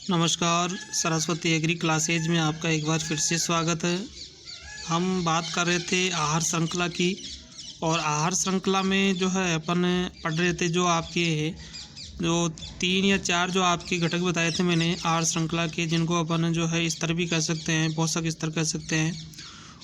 नमस्कार। Saraswati agree classes में आपका एक बार फिर से स्वागत है। हम बात कर रहे थे आहार श्रृंखला की, और आहार श्रृंखला में जो है अपन पढ़ रहे थे जो आपके जो 3 या 4 जो आपके घटक बताए थे मैंने आहार श्रृंखला के, जिनको अपन जो है स्तर भी कह सकते हैं, पोषक स्तर कह सकते हैं।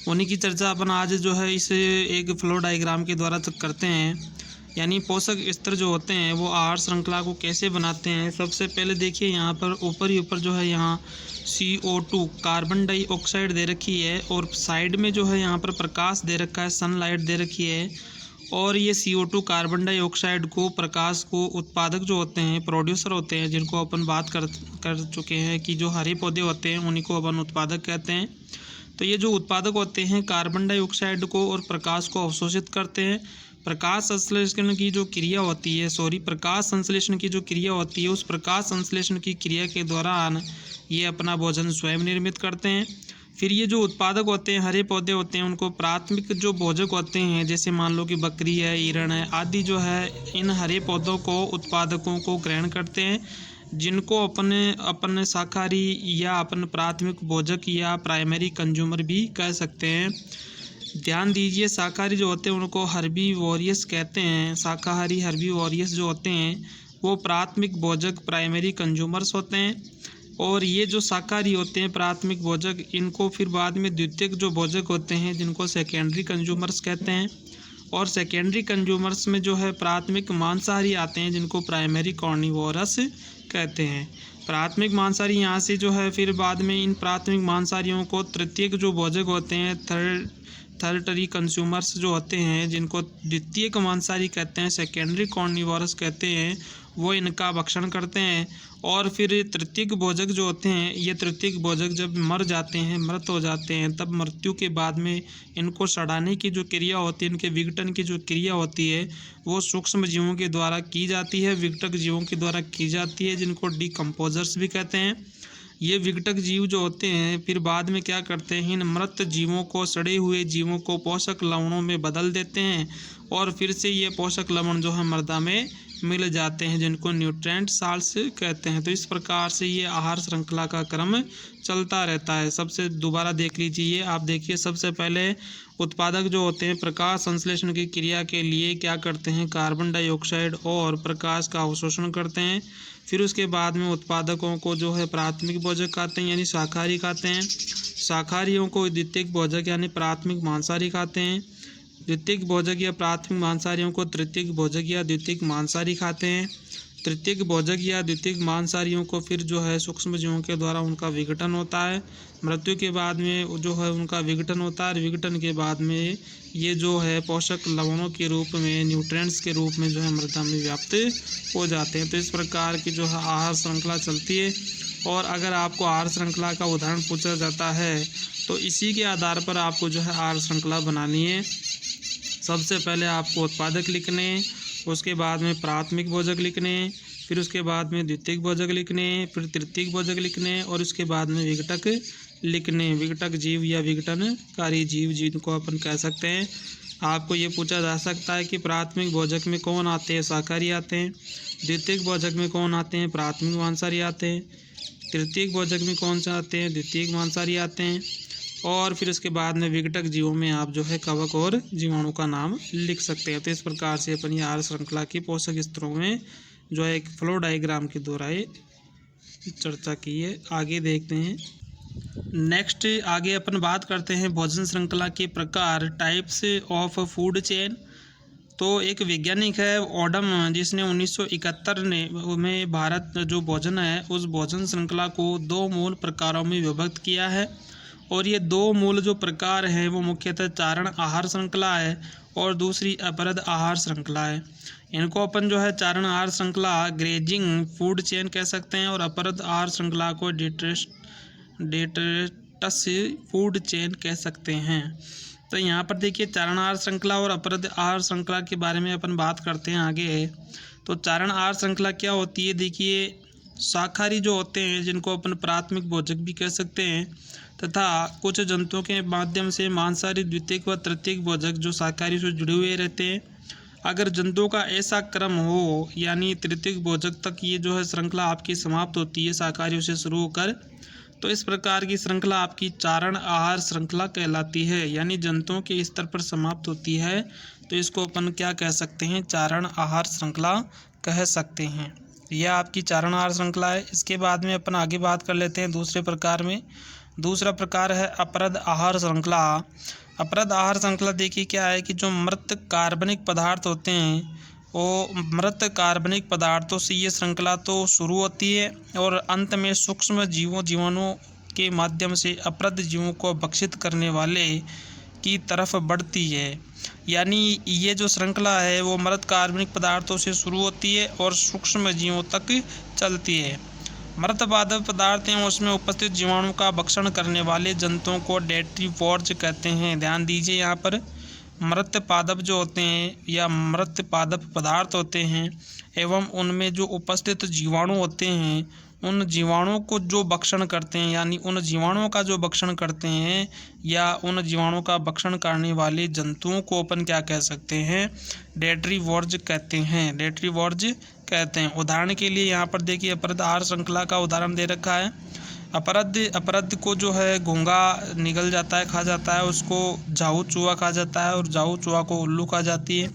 उन्हीं की चर्चा अपन आज जो है इस एक फ्लो डायग्राम के द्वारा करते हैं। यानी पोषक स्तर जो होते हैं वो आहार श्रृंखला को कैसे बनाते हैं। सबसे पहले देखिए यहाँ पर ऊपर जो है यहाँ CO2 कार्बन डाइऑक्साइड दे रखी है, और साइड में जो है यहाँ पर प्रकाश दे रखा है, सनलाइट दे रखी है। और ये CO2 कार्बन डाइऑक्साइड को, प्रकाश को उत्पादक जो होते हैं, प्रोड्यूसर होते हैं, जिनको अपन बात कर चुके हैं कि जो हरे पौधे होते हैं उन्हीं को अपन उत्पादक कहते हैं। तो ये जो उत्पादक होते हैं कार्बन डाइऑक्साइड को और प्रकाश को अवशोषित करते हैं। प्रकाश संश्लेषण की जो क्रिया होती है प्रकाश संश्लेषण की जो क्रिया होती है, उस प्रकाश संश्लेषण की क्रिया के दौरान ये अपना भोजन स्वयं निर्मित करते हैं। फिर ये जो उत्पादक होते हैं, हरे पौधे होते हैं, उनको प्राथमिक जो भोजक होते हैं, जैसे मान लो कि बकरी है, हिरण है आदि, जो है इन हरे पौधों को, उत्पादकों को ग्रहण करते हैं, जिनको अपने शाकाहारी या अपन प्राथमिक भोजक या प्राइमरी कंज्यूमर भी कह सकते हैं। ध्यान दीजिए, शाकाहारी जो होते हैं उनको हर्बीवोरियस कहते हैं। शाकाहारी हर्बीवोरियस जो होते हैं वो प्राथमिक भोजक प्राइमरी कंज्यूमर्स होते हैं। और ये जो शाकाहारी होते हैं प्राथमिक भोजक, इनको फिर बाद में द्वितीयक जो भोजक होते हैं जिनको सेकेंडरी कंज्यूमर्स कहते हैं। और सेकेंडरी कंज्यूमर्स में जो है प्राथमिक मांसाहारी आते हैं, जिनको प्राइमरी कार्निवोरस कहते हैं। प्राथमिक मांसाहारी यहाँ से जो है फिर बाद में इन प्राथमिक मांसाहारियों को तृतीयक जो भोजक होते हैं, थर्डरी कंज्यूमर्स जो होते हैं, जिनको द्वितीयक मांसाहारी कहते हैं, सेकेंडरी कार्निवोरस कहते हैं, वो इनका भक्षण करते हैं। और फिर तृतीयक भोजक जो होते हैं, ये तृतीयक भोजक जब मर जाते हैं, मृत हो जाते हैं, तब मृत्यु के बाद में इनको सड़ाने की जो क्रिया होती है, इनके विघटन की जो क्रिया होती है, वो सूक्ष्म जीवों के द्वारा की जाती है, विघटक जीवों के द्वारा की जाती है, जिनको डिकम्पोजर्स भी कहते हैं। ये विघटक जीव जो होते हैं फिर बाद में क्या करते हैं, इन मृत जीवों को, सड़े हुए जीवों को पोषक लवणों में बदल देते हैं, और फिर से ये पोषक लवण जो है मृदा में मिल जाते हैं, जिनको न्यूट्रिएंट साल्ट्स कहते हैं। तो इस प्रकार से ये आहार श्रृंखला का क्रम चलता रहता है। सबसे दोबारा देख लीजिए, आप देखिए, सबसे पहले उत्पादक जो होते हैं प्रकाश संश्लेषण की क्रिया के लिए क्या करते हैं, कार्बन डाइऑक्साइड और प्रकाश का अवशोषण करते हैं। फिर उसके बाद में उत्पादकों को जो है प्राथमिक भोजक खाते हैं, यानी शाकाहारी खाते हैं। शाकाहारियों को द्वितीयक भोजक यानी प्राथमिक मांसाहारी खाते हैं। द्वितीयक भोजक या प्राथमिक मांसाहारियों को तृतीयक भोजक या द्वितीयक मांसाहारी खाते हैं। तृतीयक भोजक या द्वितीयक मांसाहारियों को फिर जो है सूक्ष्म जीवों के द्वारा उनका विघटन होता है। मृत्यु के बाद में जो है उनका विघटन होता है, और विघटन के बाद में ये जो है पोषक लवणों के रूप में, न्यूट्रिएंट्स के रूप में जो है मृदा में व्याप्त हो जाते हैं। तो इस प्रकार की जो है आहार श्रृंखला चलती है। और अगर आपको आहार श्रृंखला का उदाहरण पूछा जाता है तो इसी के आधार पर आपको जो है आहार श्रृंखला बनानी है। सबसे पहले आपको उत्पादक लिखने, उसके बाद में प्राथमिक भोजक लिखने, फिर उसके बाद में द्वितीयक भोजक लिखने, फिर तृतीयक भोजक लिखने, और उसके बाद में विघटक लिखने। विघटक जीव या विघटनकारी जीव जिनको अपन कह सकते हैं। आपको ये पूछा जा सकता है कि प्राथमिक भोजक में कौन आते हैं, शाकाहारी आते हैं। द्वितीयक भोजक में कौन आते हैं, प्राथमिक मांसाहारी आते हैं। तृतीयक भोजक में कौन से आते हैं, द्वितीयक मांसाहारी आते हैं। और फिर उसके बाद में विघटक जीवों में आप जो है कवक और जीवाणु का नाम लिख सकते हैं। तो इस प्रकार से अपन आहार श्रृंखला की पोषक स्तरों में जो है एक फ्लो डायग्राम के द्वारा चर्चा की है। आगे देखते हैं। नेक्स्ट आगे अपन बात करते हैं भोजन श्रृंखला के प्रकार, टाइप्स ऑफ फूड चेन। तो एक वैज्ञानिक है ओडम, जिसने 1971 में भारत जो भोजन है उस भोजन श्रृंखला को 2 मूल प्रकारों में विभक्त किया है। और ये 2 मूल जो प्रकार हैं वो मुख्यतः चारण आहार श्रृंखला है और दूसरी अपरद आहार श्रृंखला है। इनको अपन जो है चारण आहार श्रृंखला ग्रेजिंग फूड चेन कह सकते हैं, और अपरद आहार श्रृंखला को डेट्रेटस फूड चेन कह सकते हैं। तो यहाँ पर देखिए चारण आहार श्रृंखला और अपरद आहार श्रृंखला के बारे में अपन बात करते हैं आगे। तो चारण आहार श्रृंखला क्या होती है, देखिए शाकाहारी जो होते हैं जिनको अपन प्राथमिक भोजक भी कह सकते हैं, तथा कुछ जंतुओं के माध्यम से मांसाहारी द्वितीयक व तृतीयक भोजक जो शाकाहारी से जुड़े हुए रहते हैं। अगर जंतुओं का ऐसा क्रम हो, यानी तृतीयक भोजक तक ये जो है श्रृंखला आपकी समाप्त होती है शाकाहारियों से शुरू होकर, तो इस प्रकार की श्रृंखला आपकी चारण आहार श्रृंखला कहलाती है। यानी जंतुओं के स्तर पर समाप्त होती है, तो इसको अपन क्या कह सकते हैं, चारण आहार श्रृंखला कह सकते हैं। यह आपकी चारण आहार श्रृंखला है। इसके बाद में अपन आगे बात कर लेते हैं दूसरे प्रकार में। दूसरा प्रकार है अपरद आहार श्रृंखला। अपरद आहार श्रृंखला देखिए क्या है कि जो मृत कार्बनिक पदार्थ होते हैं, वो मृत कार्बनिक पदार्थों से ये श्रृंखला तो शुरू होती है और अंत में सूक्ष्म जीवाणुओं के माध्यम से अपरद जीवों को भक्षित करने वाले की तरफ बढ़ती है। यानी ये जो श्रृंखला है वो मृत कार्बनिक पदार्थों से शुरू होती है और सूक्ष्म जीवों तक चलती है। मृत पादप पदार्थ हैं, उसमें उपस्थित जीवाणु का भक्षण करने वाले जंतुओं को डेट्रीवोर्ज कहते हैं। ध्यान दीजिए, यहाँ पर मृत पादप जो होते हैं या मृत पादप पदार्थ होते हैं एवं उनमें जो उपस्थित जीवाणु होते हैं, उन जीवाणुओं को जो भक्षण करते हैं, यानी उन जीवाणुओं का जो भक्षण करते हैं या उन जीवाणुओं का भक्षण करने वाले जंतुओं को अपन क्या कह सकते हैं, डेट्रीवोर्ज कहते हैं। डेट्रीवोर्ज कहते हैं। उदाहरण के लिए यहाँ पर देखिए अपरद आहार श्रृंखला का उदाहरण दे रखा है। अपरद को जो है घोंघा निगल जाता है, खा जाता है, उसको जाऊ चूहा खा जाता है और जाऊ चूहा को उल्लू खा जाती है।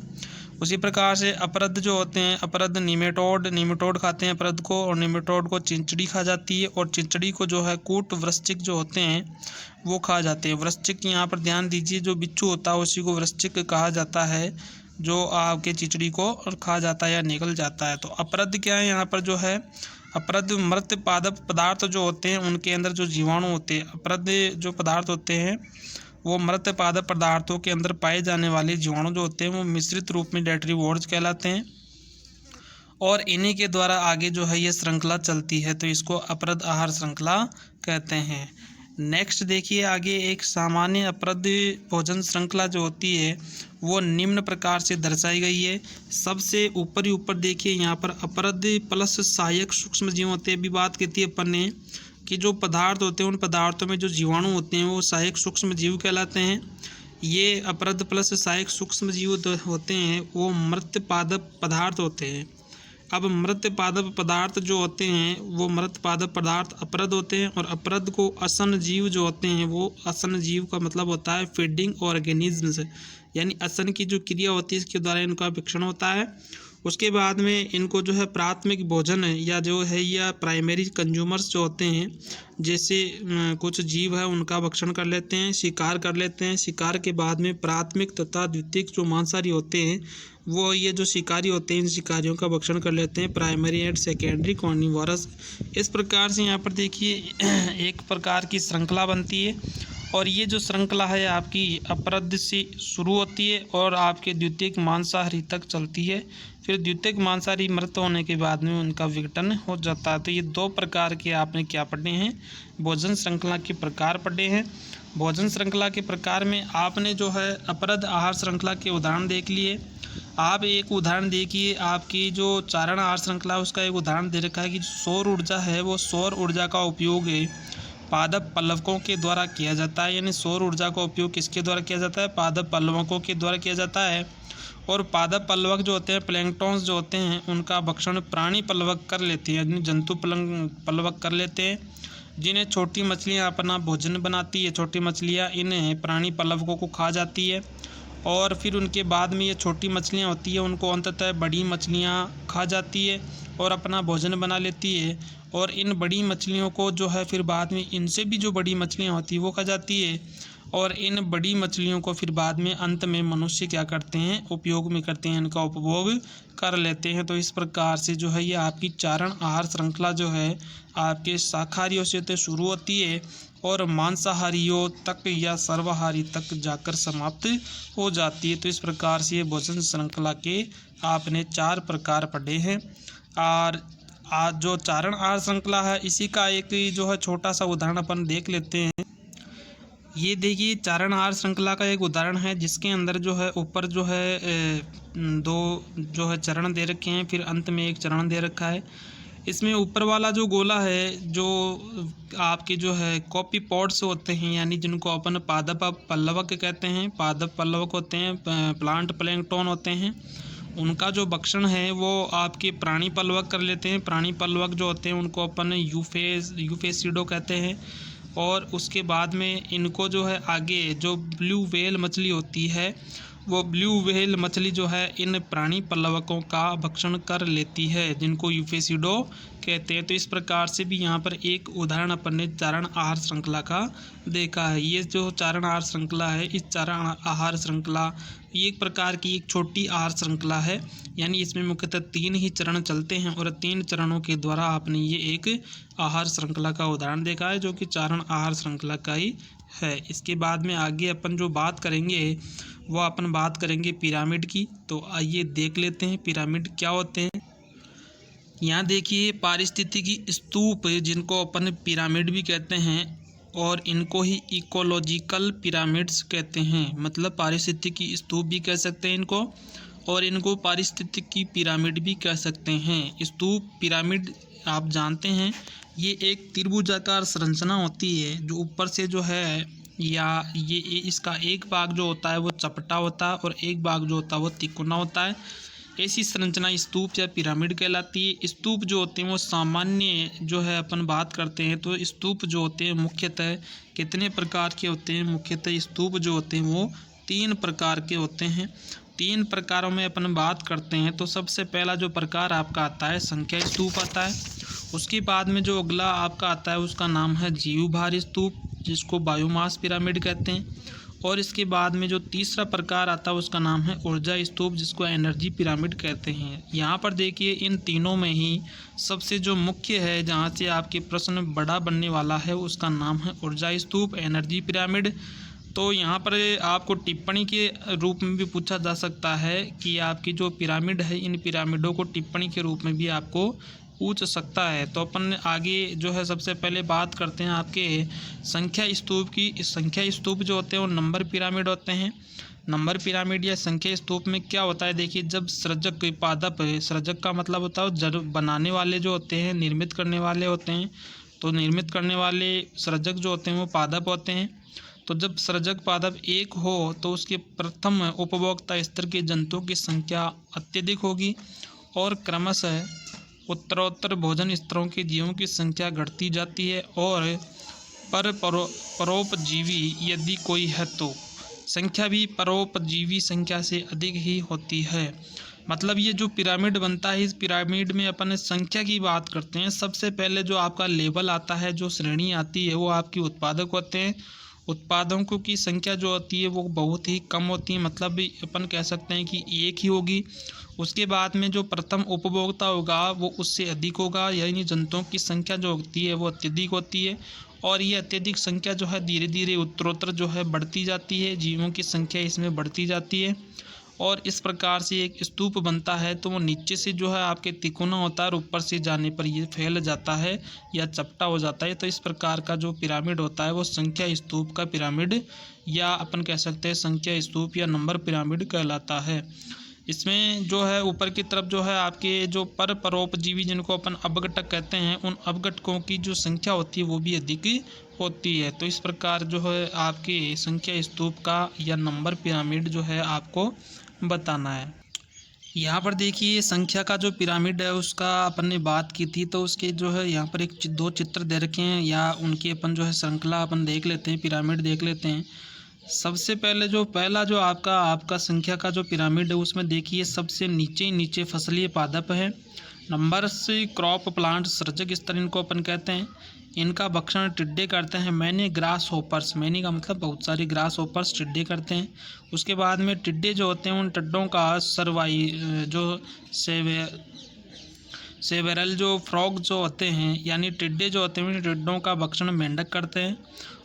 उसी प्रकार से अपरद जो होते हैं, अपरद निमेटोड खाते हैं अपरद को, और निमेटोड को चिंचड़ी खा जाती है और चिंचड़ी को जो है कूट वृश्चिक जो होते हैं वो खा जाते हैं। वृश्चिक यहाँ पर ध्यान दीजिए, जो बिच्छू होता है उसी को वृश्चिक कहा जाता है, जो आपके चिंचड़ी को और खा जाता है या निगल जाता है। तो अपरद क्या है, यहाँ पर जो है अपरद मृत पादप पदार्थ जो होते हैं उनके अंदर जो जीवाणु होते हैं, अपरद जो पदार्थ होते हैं वो मृत पादप पदार्थों के अंदर पाए जाने वाले जीवाणु जो होते हैं वो मिश्रित रूप में डेट्रीवोर्ज कहलाते हैं और इन्हीं के द्वारा आगे जो है ये श्रृंखला चलती है, तो इसको अपरद आहार श्रृंखला कहते हैं। नेक्स्ट देखिए आगे, एक सामान्य अपरद भोजन श्रृंखला जो होती है वो निम्न प्रकार से दर्शाई गई है। सबसे ऊपर देखिए यहाँ पर अपरद प्लस सहायक सूक्ष्म जीव होते हैं। अभी बात की थी अपन ने कि जो पदार्थ होते हैं उन पदार्थों में जो जीवाणु होते हैं वो सहायक सूक्ष्म जीव कहलाते हैं। ये अपरद प्लस सहायक सूक्ष्म जीव होते हैं वो मृत पादप पदार्थ होते हैं। अब मृत पादप पदार्थ जो होते हैं वो मृत पादप पदार्थ अपरद होते हैं और अपरद को असन जीव जो होते हैं वो, असन जीव का मतलब होता है फीडिंग ऑर्गेनिज्म्स, यानी असन की जो क्रिया होती है इसके द्वारा इनका भक्षण होता है। उसके बाद में इनको जो है प्राथमिक भोजन या जो है या प्राइमरी कंज्यूमर्स जो होते हैं, जैसे कुछ जीव है उनका भक्षण कर लेते हैं, शिकार कर लेते हैं। शिकार के बाद में प्राथमिक तथा द्वितीयक जो मांसाहारी होते हैं वो ये जो शिकारी होते हैं इन शिकारियों का भक्षण कर लेते हैं, प्राइमरी एंड सेकेंडरी कार्निवोरस। इस प्रकार से यहाँ पर देखिए एक प्रकार की श्रृंखला बनती है और ये जो श्रृंखला है आपकी अपरद से शुरू होती है और आपके द्वितीयक मांसाहारी तक चलती है। फिर द्वितीयक मांसाहारी मृत होने के बाद में उनका विघटन हो जाता है। तो ये दो प्रकार के आपने क्या पढ़े हैं, भोजन श्रृंखला के प्रकार पढ़े हैं। भोजन श्रृंखला के प्रकार में आपने जो है अपरद आहार श्रृंखला के उदाहरण देख लिए। आप एक उदाहरण देखिए, आपकी जो चारण आहार श्रृंखला उसका एक उदाहरण दे रखा है कि सौर ऊर्जा है वो सौर ऊर्जा का उपयोग पादप पल्लवकों के द्वारा किया जाता है। यानी सौर ऊर्जा का उपयोग किसके द्वारा किया जाता है, पादप पल्लवकों के द्वारा किया जाता है। और पादप पल्लवक जो होते हैं, प्लैंक्टन्स जो होते हैं, उनका भक्षण प्राणी पल्लवक कर लेते हैं, यानी जंतु पल्लवक कर लेते हैं, जिन्हें छोटी मछलियाँ अपना भोजन बनाती है। छोटी मछलियाँ इन्हें प्राणी पल्लवकों को खा जाती है और फिर उनके बाद में ये छोटी मछलियाँ होती है उनको अंततः बड़ी मछलियाँ खा जाती है और अपना भोजन बना लेती है। और इन बड़ी मछलियों को जो है फिर बाद में इनसे भी जो बड़ी मछलियाँ होती है वो खा जाती है और इन बड़ी मछलियों को फिर बाद में अंत में मनुष्य क्या करते हैं, उपयोग में करते हैं, इनका उपभोग कर लेते हैं। तो इस प्रकार से जो है ये आपकी चारण आहार श्रृंखला जो है आपके शाकाहारियों से तो शुरू होती है और मांसाहारियों तक या सर्वाहारी तक जाकर समाप्त हो जाती है। तो इस प्रकार से ये भोजन श्रृंखला के आपने 4 प्रकार पढ़े हैं। और आज जो चारण आहार श्रृंखला है इसी का एक जो है छोटा सा उदाहरण अपन देख लेते हैं। ये देखिए चारण आहार श्रृंखला का एक उदाहरण है जिसके अंदर जो है ऊपर जो है 2 जो है चरण दे रखे हैं, फिर अंत में एक चरण दे रखा है। इसमें ऊपर वाला जो गोला है जो आपके जो है कॉपी पॉड्स होते हैं, यानी जिनको अपन पादप पल्लवक कहते हैं, पादप पल्लवक होते हैं, प्लांट प्लैंक्टन होते हैं, उनका जो भक्षण है वो आपके प्राणी पलवक कर लेते हैं। प्राणी पलवक जो होते हैं उनको अपन यूफेसिडो कहते हैं। और उसके बाद में इनको जो है आगे जो ब्लू व्हेल मछली होती है, वो ब्लू व्हेल मछली जो है इन प्राणी पलवकों का भक्षण कर लेती है, जिनको यूफेसिडो कहते हैं। तो इस प्रकार से भी यहाँ पर एक उदाहरण अपन ने चारण आहार श्रृंखला का देखा है। ये जो चारण आहार श्रृंखला है, इस चारण आहार श्रृंखला एक प्रकार की एक छोटी आहार श्रृंखला है, यानी इसमें मुख्यतः 3 ही चरण चलते हैं और 3 चरणों के द्वारा आपने ये एक आहार श्रृंखला का उदाहरण देखा है, जो कि चारण आहार श्रृंखला का ही है। इसके बाद में आगे अपन जो बात करेंगे वो अपन बात करेंगे पिरामिड की। तो आइए देख लेते हैं पिरामिड क्या होते हैं। यहाँ देखिए पारिस्थितिकी स्तूप, जिनको अपन पिरामिड भी कहते हैं, और इनको ही इकोलॉजिकल पिरामिड्स कहते हैं। मतलब पारिस्थितिकी स्तूप भी कह सकते हैं इनको, और इनको पारिस्थितिकी पिरामिड भी कह सकते हैं। स्तूप पिरामिड आप जानते हैं, ये एक त्रिभुजाकार संरचना होती है, जो ऊपर से जो है या ये इसका एक भाग जो होता है वो चपटा होता है और एक भाग जो होता है वो तिकोना होता है। ऐसी संरचना स्तूप या पिरामिड कहलाती है। स्तूप जो होते हैं वो सामान्य जो है अपन बात करते हैं तो स्तूप जो होते हैं मुख्यतः कितने प्रकार के होते हैं। मुख्यतः स्तूप जो होते हैं वो 3 प्रकार के होते हैं। 3 प्रकारों में अपन बात करते हैं तो सबसे पहला जो प्रकार आपका आता है संख्या स्तूप आता है। उसके बाद में जो अगला आपका आता है उसका नाम है जीवभार स्तूप, जिसको बायोमास पिरामिड कहते हैं। और इसके बाद में जो तीसरा प्रकार आता है उसका नाम है ऊर्जा स्तूप, जिसको एनर्जी पिरामिड कहते हैं। यहाँ पर देखिए इन तीनों में ही सबसे जो मुख्य है, जहाँ से आपके प्रश्न बड़ा बनने वाला है, उसका नाम है ऊर्जा स्तूप, एनर्जी पिरामिड। तो यहाँ पर आपको टिप्पणी के रूप में भी पूछा जा सकता है कि आपकी जो पिरामिड है, इन पिरामिडों को टिप्पणी के रूप में भी आपको पूछ सकता है। तो अपन आगे जो है सबसे पहले बात करते हैं आपके संख्या स्तूप की। इस संख्या स्तूप जो होते हैं वो नंबर पिरामिड होते हैं। नंबर पिरामिड या संख्या स्तूप में क्या होता है, देखिए जब सृजक पादप, सृजक का मतलब होता है जड़ बनाने वाले जो होते हैं, निर्मित करने वाले होते हैं। तो निर्मित करने वाले सृजक जो होते हैं वो पादप होते हैं। तो जब सृजक पादप एक हो तो उसके प्रथम उपभोक्ता स्तर के जंतुओं की संख्या अत्यधिक होगी और क्रमशः उत्तरोत्तर भोजन स्तरों के जीवों की संख्या घटती जाती है। और परोपजीवी यदि कोई है तो संख्या भी परोपजीवी संख्या से अधिक ही होती है। मतलब ये जो पिरामिड बनता है, इस पिरामिड में अपन संख्या की बात करते हैं। सबसे पहले जो आपका लेवल आता है, जो श्रेणी आती है, वो आपकी उत्पादक होते हैं। उत्पादकों की संख्या जो होती है वो बहुत ही कम होती है, मतलब अपन कह सकते हैं कि एक ही होगी। उसके बाद में जो प्रथम उपभोक्ता होगा वो उससे अधिक होगा, यानी जंतुओं की संख्या जो होती है वो अत्यधिक होती है। और ये अत्यधिक संख्या जो है धीरे धीरे उत्तरोत्तर जो है बढ़ती जाती है, जीवों की संख्या इसमें बढ़ती जाती है। और इस प्रकार से एक स्तूप बनता है तो वो नीचे से जो है आपके तिकोना होता है और ऊपर से जाने पर ये फैल जाता है या चपटा हो जाता है। तो इस प्रकार का जो पिरामिड होता है वो संख्या स्तूप का पिरामिड, या अपन कह सकते हैं संख्या स्तूप या नंबर पिरामिड कहलाता है। इसमें जो है ऊपर की तरफ जो है आपके जो परोपजीवी, जिनको अपन अपघटक कहते हैं, उन अपघटकों की जो संख्या होती है वो भी अधिक होती है। तो इस प्रकार जो है आपके संख्या स्तूप का या नंबर पिरामिड जो है आपको बताना है। यहाँ पर देखिए संख्या का जो पिरामिड है उसका अपन ने बात की थी, तो उसके जो है यहाँ पर 2 चित्र दे रखे हैं, या उनकी अपन जो है श्रृंखला अपन देख लेते हैं, पिरामिड देख लेते हैं। सबसे पहले जो पहला जो आपका संख्या का जो पिरामिड है उसमें देखिए सबसे नीचे फसलीय पादप है। नंबर से क्रॉप प्लांट, सृजक स्तर इनको अपन कहते हैं। इनका भक्षण टिड्डे करते हैं, मैनी ग्रास होपर्स, मैनी का मतलब बहुत सारी ग्रास होपर्स टिड्डे करते हैं। उसके बाद में टिड्डे जो होते हैं उन टिड्डों का जो सेवेरल जो फ्रॉग जो होते हैं, यानी टिड्डे जो होते हैं उन टिड्डों का भक्षण मेंढक करते हैं।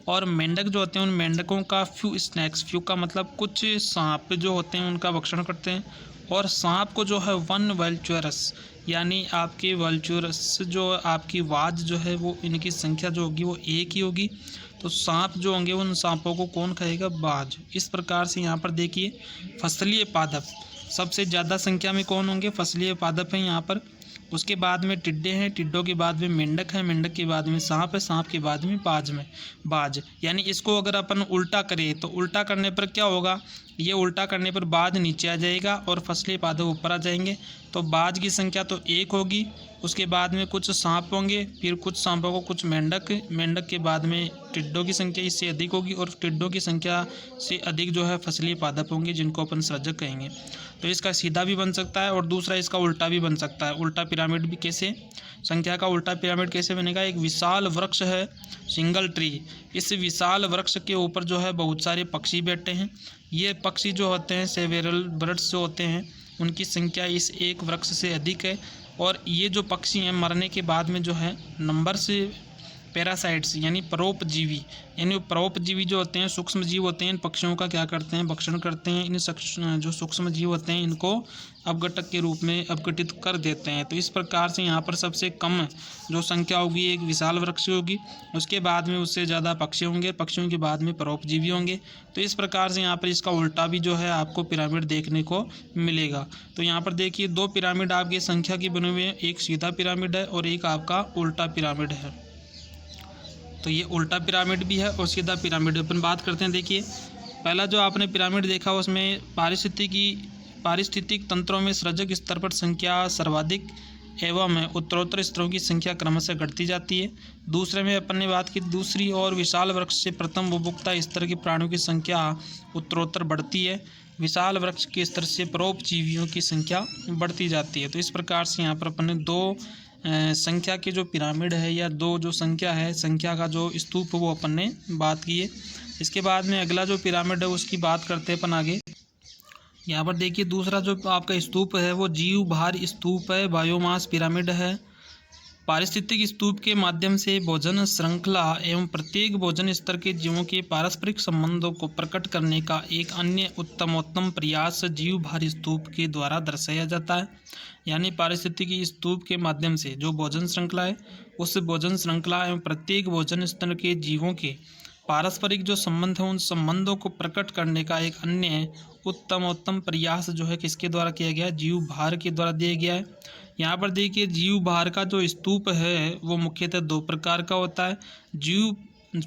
और मेंढक जो होते हैं उन मेंढकों का फ्यू स्नैक्स, फ्यू का मतलब कुछ सांप जो होते हैं उनका भक्षण करते हैं। और सांप को जो है वन वल्चरस, यानी आपके वल्चरस जो आपकी वाज जो है वो इनकी संख्या जो होगी वो एक ही होगी। तो सांप जो होंगे उन सांपों को कौन खाएगा, बाज। इस प्रकार से यहाँ पर देखिए फसलीय पादप सबसे ज़्यादा संख्या में कौन होंगे, फसलीय पादप हैं यहाँ पर। उसके बाद में टिड्डे हैं, टिड्डों के बाद में मेंढक है, मेंढक के बाद में सांप है, सांप के बाद में बाज। यानी इसको अगर अपन उल्टा करें तो उल्टा करने पर क्या होगा, ये उल्टा करने पर बाज नीचे आ जाएगा और फसली पादप ऊपर आ जाएंगे। तो बाज की संख्या तो 1 होगी, उसके बाद में कुछ सांप होंगे, फिर कुछ सांपों को कुछ मेंढक के बाद में टिड्डों की संख्या इससे अधिक होगी और टिड्डों की संख्या से अधिक जो है फसली पादप होंगे जिनको अपन सृजक कहेंगे। तो इसका सीधा भी बन सकता है और दूसरा इसका उल्टा भी बन सकता है। उल्टा पिरामिड भी कैसे, संख्या का उल्टा पिरामिड कैसे बनेगा, एक विशाल वृक्ष है, सिंगल ट्री, इस विशाल वृक्ष के ऊपर जो है बहुत सारे पक्षी बैठे हैं। ये पक्षी जो होते हैं सेवेरल बर्ड्स जो होते हैं उनकी संख्या इस एक वृक्ष से अधिक है। और ये जो पक्षी हैं मरने के बाद में जो है नंबर से पैरासाइट्स यानी परोपजीवी, यानी परोपजीवी जो होते हैं सूक्ष्म जीव होते हैं, इन पक्षियों का क्या करते हैं, भक्षण करते हैं। इन जो सूक्ष्म जीव होते हैं इनको अपघटक के रूप में अपघटित कर देते हैं। तो इस प्रकार से यहाँ पर सबसे कम जो संख्या होगी एक विशाल वृक्ष होगी, उसके बाद में उससे ज़्यादा पक्षी होंगे, पक्षियों के बाद में परोपजीवी होंगे। तो इस प्रकार से यहाँ पर इसका उल्टा भी जो है आपको पिरामिड देखने को मिलेगा। तो यहाँ पर देखिए 2 पिरामिड आपकी संख्या की बने हुए हैं, एक सीधा पिरामिड है और एक आपका उल्टा पिरामिड है। तो ये उल्टा पिरामिड भी है और सीधा पिरामिड अपन बात करते हैं। देखिए पहला जो आपने पिरामिड देखा उसमें पारिस्थितिक तंत्रों में सृजक स्तर पर संख्या सर्वाधिक एवं उत्तरोत्तर स्तरों की संख्या क्रमशः घटती जाती है। दूसरे में अपन ने बात की दूसरी और विशाल वृक्ष से प्रथम उपभोक्ता स्तर के प्राणियों की संख्या उत्तरोत्तर बढ़ती है, विशाल वृक्ष के स्तर से परोपजीवियों की संख्या बढ़ती जाती है। तो इस प्रकार से यहाँ पर अपन ने 2 संख्या के जो पिरामिड है या 2 जो संख्या है, संख्या का जो स्तूप वो अपन ने बात की है। इसके बाद में अगला जो पिरामिड है उसकी बात करते हैं अपन आगे। यहाँ पर देखिए दूसरा जो आपका स्तूप है वो जीव भार स्तूप है, बायोमास पिरामिड है। पारिस्थितिक स्तूप के माध्यम से भोजन श्रृंखला एवं प्रत्येक भोजन स्तर के जीवों के पारस्परिक संबंधों को प्रकट करने का एक अन्य उत्तमोत्तम प्रयास जीव भार स्तूप के द्वारा दर्शाया जाता है। यानी पारिस्थितिक स्तूप के माध्यम से जो भोजन श्रृंखला है उस भोजन श्रृंखला एवं प्रत्येक भोजन स्तर के जीवों के पारस्परिक जो संबंध है उन संबंधों को प्रकट करने का एक अन्य उत्तमोत्तम प्रयास जो है किसके द्वारा किया गया है, जीव भार के द्वारा दिया गया है। यहाँ पर देखिए जीव भार का जो स्तूप है वो मुख्यतः 2 प्रकार का होता है। जीव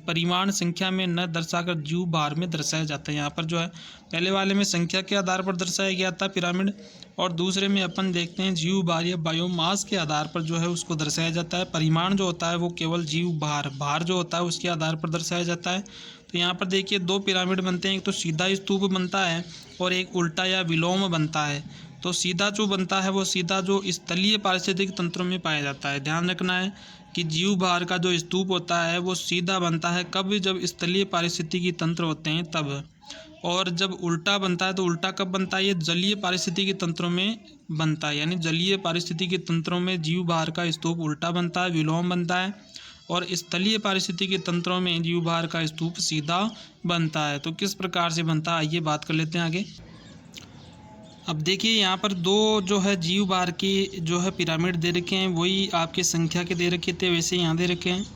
परिमाण संख्या में न दर्शाकर जीव भार में दर्शाया जाता है। यहाँ पर जो है पहले वाले में संख्या के आधार पर दर्शाया गया था पिरामिड और दूसरे में अपन देखते हैं जीव भार या बायोमास के आधार पर जो है उसको दर्शाया जाता है। परिमाण जो होता है वो केवल जीव भार जो होता है उसके आधार पर दर्शाया जाता है। तो यहाँ पर देखिए 2 पिरामिड बनते हैं, एक तो सीधा स्तूप बनता है और एक उल्टा या विलोम बनता है। तो सीधा जो बनता है वो सीधा जो स्थलीय पारिस्थितिक तंत्रों में पाया जाता है। ध्यान रखना है कि जीव भार का जो स्तूप होता है वो सीधा बनता है कब, जब स्थलीय पारिस्थितिकी तंत्र होते हैं तब। और जब उल्टा बनता है तो उल्टा कब बनता है, ये जलीय पारिस्थितिकी तंत्रों में बनता है। यानी जलीय पारिस्थितिकी तंत्रों में जीव भार का स्तूप उल्टा बनता है, विलोम बनता है, और स्थलीय पारिस्थितिकी तंत्रों में जीव भार का स्तूप सीधा बनता है। तो किस प्रकार से बनता है आइए बात कर लेते हैं आगे। अब देखिए यहाँ पर 2 जो है जीव भार के जो है पिरामिड दे रखे हैं, वही आपके संख्या के दे रखे थे वैसे यहाँ दे रखे हैं।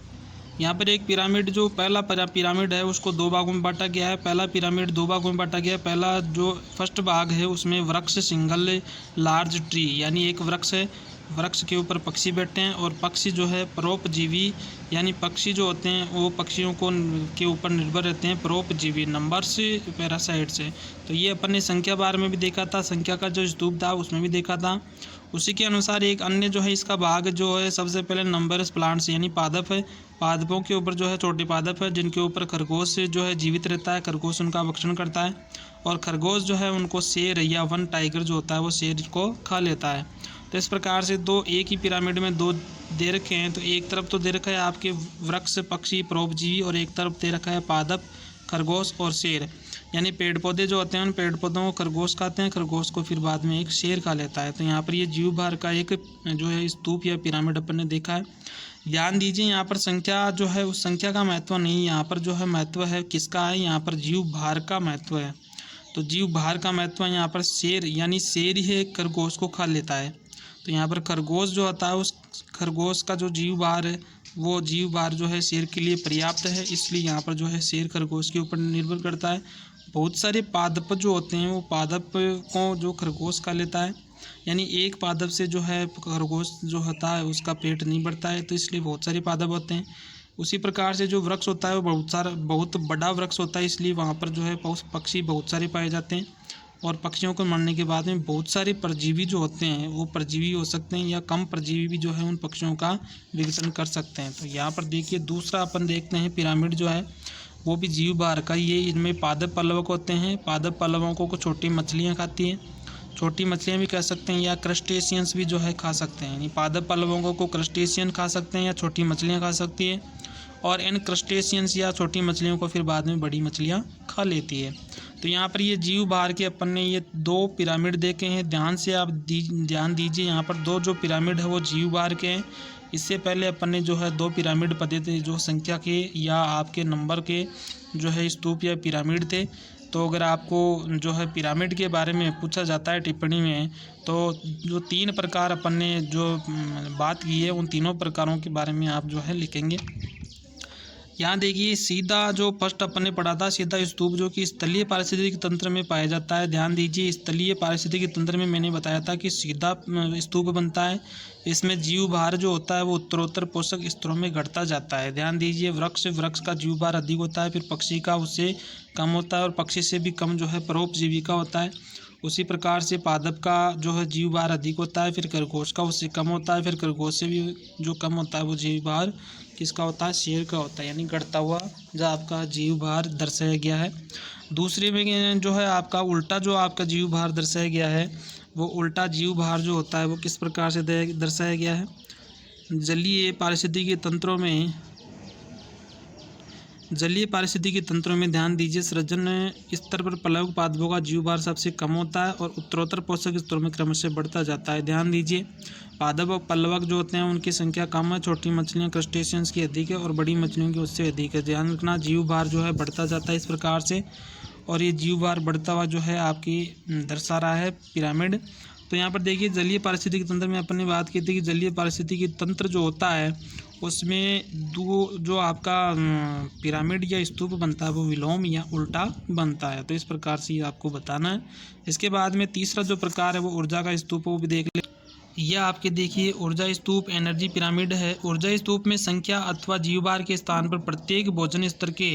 यहाँ पर एक पिरामिड जो पहला पिरामिड है उसको 2 भागों में बांटा गया है। पहला पिरामिड 2 भागों में बांटा गया है। पहला जो फर्स्ट भाग है उसमें वृक्ष सिंगल लार्ज ट्री, यानी एक वृक्ष है, वृक्ष के ऊपर पक्षी बैठे हैं और पक्षी जो है परोपजीवी, यानी पक्षी जो होते हैं वो पक्षियों को के ऊपर निर्भर रहते हैं, परोपजीवी नंबर से पैरासाइट से। तो ये अपन ने संख्या बार में भी देखा था, संख्या का जो स्तूप था उसमें भी देखा था। उसी के अनुसार एक अन्य जो है इसका भाग जो है सबसे पहले नंबरस प्लांट्स यानी पादप है। पादपों के ऊपर जो है छोटे पादप है जिनके ऊपर खरगोश जो है जीवित रहता है, खरगोश उनका भक्षण करता है और खरगोश जो है उनको शेर या वन टाइगर जो होता है वो शेर को खा लेता है। तो इस प्रकार से 2 एक ही पिरामिड में 2 दे रखे हैं। तो एक तरफ तो दे रखा है आपके वृक्ष पक्षी परोपजीवी और एक तरफ दे रखा है पादप खरगोश और शेर, यानी पेड़ पौधे जो होते हैं उन पेड़ पौधों को खरगोश खाते हैं, खरगोश को फिर बाद में एक शेर खा लेता है। तो यहाँ पर ये जीव भार का एक जो है स्तूप या पिरामिड अपन ने देखा है। ध्यान दीजिए यहाँ पर संख्या जो है उस संख्या का महत्व नहीं, यहाँ पर जो है महत्व है किसका है, यहाँ पर जीव भार का महत्व है। तो जीव भार का महत्व है यहाँ पर शेर, यानी शेर ही खरगोश को खा लेता है। तो यहाँ पर खरगोश जो होता है उस खरगोश का जो जीव भार है वो जीव भार जो है शेर के लिए पर्याप्त है, इसलिए यहाँ पर जो है शेर खरगोश के ऊपर निर्भर करता है। बहुत सारे पादप जो होते हैं वो पादप को जो खरगोश खा लेता है यानी एक पादप से जो है खरगोश जो होता है उसका पेट नहीं बढ़ता है, तो इसलिए बहुत सारे पादप होते हैं। उसी प्रकार से जो वृक्ष होता है वो बहुत बड़ा वृक्ष होता है, इसलिए वहाँ पर जो है पक्षी बहुत सारे पाए जाते हैं। और पक्षियों को मरने के बाद में बहुत सारे परजीवी जो होते हैं वो परजीवी हो सकते हैं, या कम परजीवी भी जो है उन पक्षियों का विघटन कर सकते हैं। तो यहाँ पर देखिए दूसरा अपन देखते हैं पिरामिड जो है वो भी जीव भार का ये, इनमें पादप पल्लवक होते हैं। पादप पल्लवकों को छोटी मछलियाँ खाती हैं, छोटी मछलियाँ भी कह सकते हैं, या क्रस्टेशियंस भी जो है खा सकते हैं। यानी पादप पल्लवकों को क्रस्टेशियन खा सकते हैं या छोटी मछलियाँ खा सकती है, और इन क्रस्टेशियंस या छोटी मछलियों को फिर बाद में बड़ी मछलियाँ खा लेती है। तो यहाँ पर ये जीव भार के अपन ने ये 2 पिरामिड देखे हैं। ध्यान से आप ध्यान दीजिए, यहाँ पर 2 जो पिरामिड है वो जीव भार के हैं। इससे पहले अपन ने जो है 2 पिरामिड पढ़े थे जो संख्या के या आपके नंबर के जो है स्तूप या पिरामिड थे। तो अगर आपको जो है पिरामिड के बारे में पूछा जाता है टिप्पणी में, तो जो 3 प्रकार अपन ने जो बात की है उन तीनों प्रकारों के बारे में आप जो है लिखेंगे। यहाँ देखिए सीधा जो फर्स्ट अपन ने पढ़ा था, सीधा स्तूप जो कि स्थलीय पारिस्थितिकी तंत्र में पाया जाता है। ध्यान दीजिए, स्थलीय पारिस्थितिकी तंत्र में मैंने बताया था कि सीधा स्तूप बनता है। इसमें जीव भार जो होता है वो उत्तरोत्तर पोषक स्तरों में घटता जाता है। ध्यान दीजिए, वृक्ष का जीव भार अधिक होता है, फिर पक्षी का उससे कम होता है, और पक्षी से भी कम जो है परोपजीवी का होता है। उसी प्रकार से पादप का जो है जीव भार अधिक होता है, फिर खरगोश का उससे कम होता है, फिर खरगोश से भी जो कम होता है वो जीव भार किसका होता है, शेर का होता है। यानी घटता हुआ जो आपका जीव भार दर्शाया गया है। दूसरे में जो है आपका उल्टा जो आपका जीव भार दर्शाया गया है, वो उल्टा जीव भार जो होता है वो किस प्रकार से दर्शाया गया है। जलीय पारिस्थितिकी तंत्रों में ध्यान दीजिए, सृजन स्तर पर प्लवक पादपों का जीव भार सबसे कम होता है और उत्तरोत्तर पोषक स्तरों में क्रमशः बढ़ता जाता है। ध्यान दीजिए, पादप और पल्लवक जो होते हैं उनकी संख्या कम है, छोटी मछलियाँ क्रस्टेशियंस की अधिक है और बड़ी मछलियों की उससे अधिक है। ध्यान रखना, जीव भार जो है बढ़ता जाता है इस प्रकार से, और ये जीव भार बढ़ता हुआ जो है आपकी दर्शा रहा है पिरामिड। तो यहाँ पर देखिए जलीय पारिस्थितिकी तंत्र में अपन ने बात की थी कि जलीय पारिस्थितिकी तंत्र जो होता है उसमें जो आपका पिरामिड या स्तूप बनता है वो विलोम या उल्टा बनता है। तो इस प्रकार से आपको बताना है। इसके बाद में तीसरा जो प्रकार है वो ऊर्जा का स्तूप, वो भी देख ले। यह आपके देखिए ऊर्जा स्तूप एनर्जी पिरामिड है। ऊर्जा स्तूप में संख्या अथवा जीवभार के स्थान पर प्रत्येक भोजन स्तर के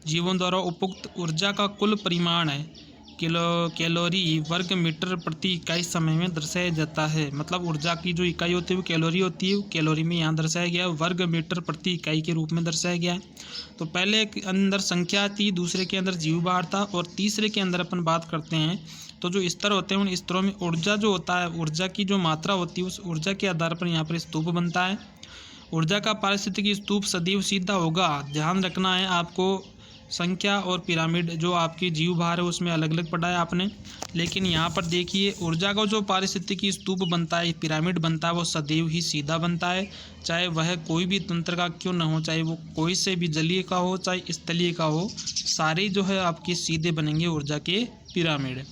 जीवों द्वारा उपयुक्त ऊर्जा का कुल परिमाण है कैलोरी वर्ग मीटर प्रति इकाई समय में दर्शाया जाता है। मतलब ऊर्जा की जो इकाई होती है वो कैलोरी होती है, कैलोरी में यहाँ दर्शाया गया है, वर्ग मीटर प्रति इकाई के रूप में दर्शाया गया है। तो पहले के अंदर संख्या थी, दूसरे के अंदर जीवभार था, और तीसरे के अंदर अपन बात करते हैं तो जो स्तर होते हैं उन स्तरों में ऊर्जा जो होता है, ऊर्जा की जो मात्रा होती है उस ऊर्जा के आधार पर यहाँ पर स्तूप बनता है। ऊर्जा का पारिस्थितिकी स्तूप सदैव सीधा होगा। ध्यान रखना है आपको, संख्या और पिरामिड जो आपकी जीव भार है उसमें अलग अलग पढ़ा है आपने, लेकिन यहाँ पर देखिए ऊर्जा का जो पारिस्थितिकी स्तूप बनता है, पिरामिड बनता है, वो सदैव ही सीधा बनता है। चाहे वह कोई भी तंत्र का क्यों न हो, चाहे वो कोई से भी जलीय का हो चाहे स्थलीय का हो, सारे जो है आपके सीधे बनेंगे ऊर्जा के पिरामिड।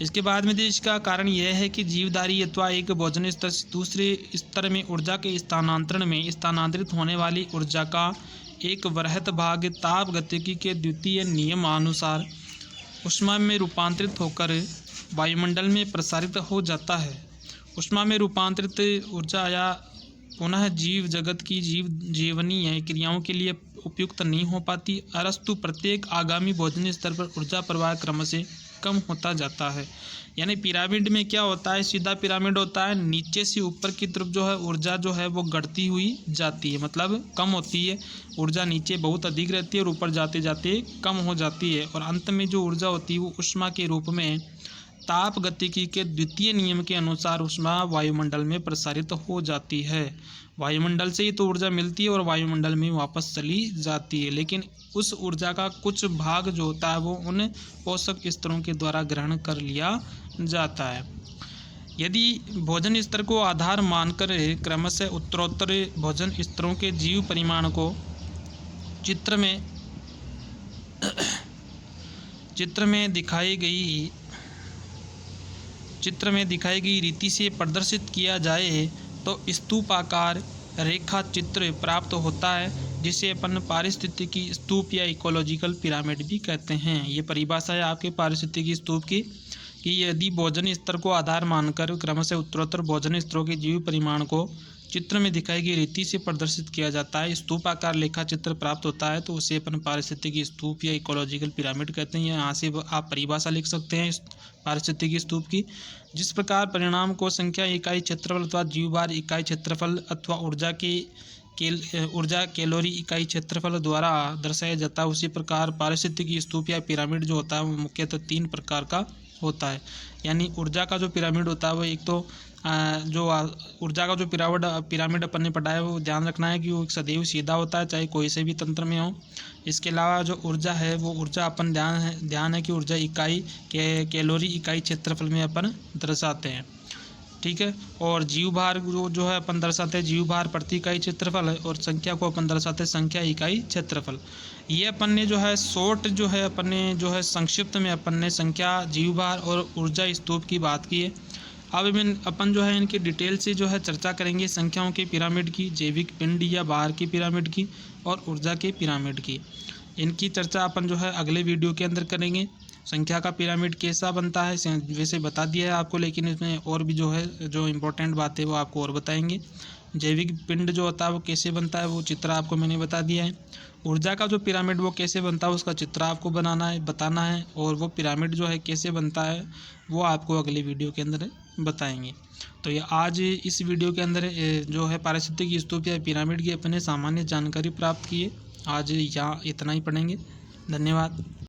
इसके बाद में इसका कारण यह है कि जीवधारी अथवा एक भोजन स्तर से दूसरे स्तर में ऊर्जा के स्थानांतरण में स्थानांतरित होने वाली ऊर्जा का एक वृहत भाग ताप गतिकी के द्वितीय नियमानुसार ऊष्मा में रूपांतरित होकर वायुमंडल में प्रसारित हो जाता है। ऊष्मा में रूपांतरित ऊर्जा या पुनः जीव जगत की जीवनीय क्रियाओं के लिए उपयुक्त नहीं हो पाती, अरस्तु प्रत्येक आगामी भोजन स्तर पर ऊर्जा प्रवाह क्रम से कम होता जाता है। यानी पिरामिड में क्या होता है, सीधा पिरामिड होता है, नीचे से ऊपर की तरफ जो है ऊर्जा जो है वो घटती हुई जाती है, मतलब कम होती है। ऊर्जा नीचे बहुत अधिक रहती है और ऊपर जाते जाते कम हो जाती है, और अंत में जो ऊर्जा होती है वो ऊष्मा के रूप में ताप गतिकी के द्वितीय नियम के अनुसार ऊष्मा वायुमंडल में प्रसारित हो जाती है। वायुमंडल से ही तो ऊर्जा मिलती है और वायुमंडल में वापस चली जाती है, लेकिन उस ऊर्जा का कुछ भाग जो होता है वो उन पोषक स्तरों के द्वारा ग्रहण कर लिया जाता है। यदि भोजन स्तर को आधार मानकर क्रमशः उत्तरोत्तर भोजन स्तरों के जीव परिमाण को चित्र में दिखाई गई रीति से प्रदर्शित किया जाए तो स्तूपाकार रेखा चित्र प्राप्त होता है, जिसे अपन पारिस्थितिकी स्तूप या इकोलॉजिकल पिरामिड भी कहते हैं। ये परिभाषा है आपके पारिस्थितिकी स्तूप की। कि यदि भोजन स्तर को आधार मानकर क्रमशः उत्तरोत्तर भोजन स्तरों के जीव परिमाण को चित्र में दिखाई गई रीति से प्रदर्शित किया जाता है, स्तूप आकार लेखा चित्र प्राप्त होता है, तो उसे अपन पारिस्थितिकी स्तूप या इकोलॉजिकल पिरामिड कहते हैं। यहाँ से आप परिभाषा लिख सकते हैं इस पारिस्थितिकी स्तूप की। जिस प्रकार परिणाम को संख्या इकाई क्षेत्रफल अथवा जीवभार इकाई क्षेत्रफल अथवा ऊर्जा कैलोरी इकाई क्षेत्रफल द्वारा दर्शाया जाता है, उसी प्रकार पारिस्थितिकी स्तूप या पिरामिड जो होता है वो मुख्यतः 3 प्रकार का होता है। यानी ऊर्जा का जो पिरामिड होता है वो एक तो जो ऊर्जा का जो पिरामिड अपन ने पढ़ा है वो ध्यान रखना है कि वो सदैव सीधा होता है, चाहे कोई से भी तंत्र में हो। इसके अलावा जो ऊर्जा है वो ऊर्जा अपन ध्यान है कि ऊर्जा इकाई कैलोरी इकाई क्षेत्रफल में अपन दर्शाते हैं, ठीक है। और जीवभार जो है अपन दर्शाते हैं जीवभार प्रति इकाई क्षेत्रफल है, और संख्या को अपन दर्शाते हैं संख्या इकाई क्षेत्रफल। ये अपन ने जो है शॉर्ट जो है अपन ने जो है संक्षिप्त में अपन ने संख्या जीवभार और ऊर्जा स्तूप की बात की है। अब अपन जो है इनकी डिटेल से जो है चर्चा करेंगे संख्याओं के पिरामिड की, जैविक पिंड या बाहर की पिरामिड की, और ऊर्जा के पिरामिड की। इनकी चर्चा अपन जो है अगले वीडियो के अंदर करेंगे। संख्या का पिरामिड कैसा बनता है वैसे बता दिया है आपको, लेकिन इसमें और भी जो है जो इम्पोर्टेंट बात है वो आपको और बताएंगे। जैविक पिंड जो होता है वो कैसे बनता है वो चित्र आपको मैंने बता दिया है। ऊर्जा का जो पिरामिड वो कैसे बनता है उसका चित्र आपको बताना है, और वो पिरामिड जो है कैसे बनता है वो आपको अगले वीडियो के अंदर बताएंगे। तो ये आज इस वीडियो के अंदर जो है पारिस्थितिकी स्तूप या पिरामिड की अपने सामान्य जानकारी प्राप्त की है। आज यहाँ इतना ही पढ़ेंगे। धन्यवाद।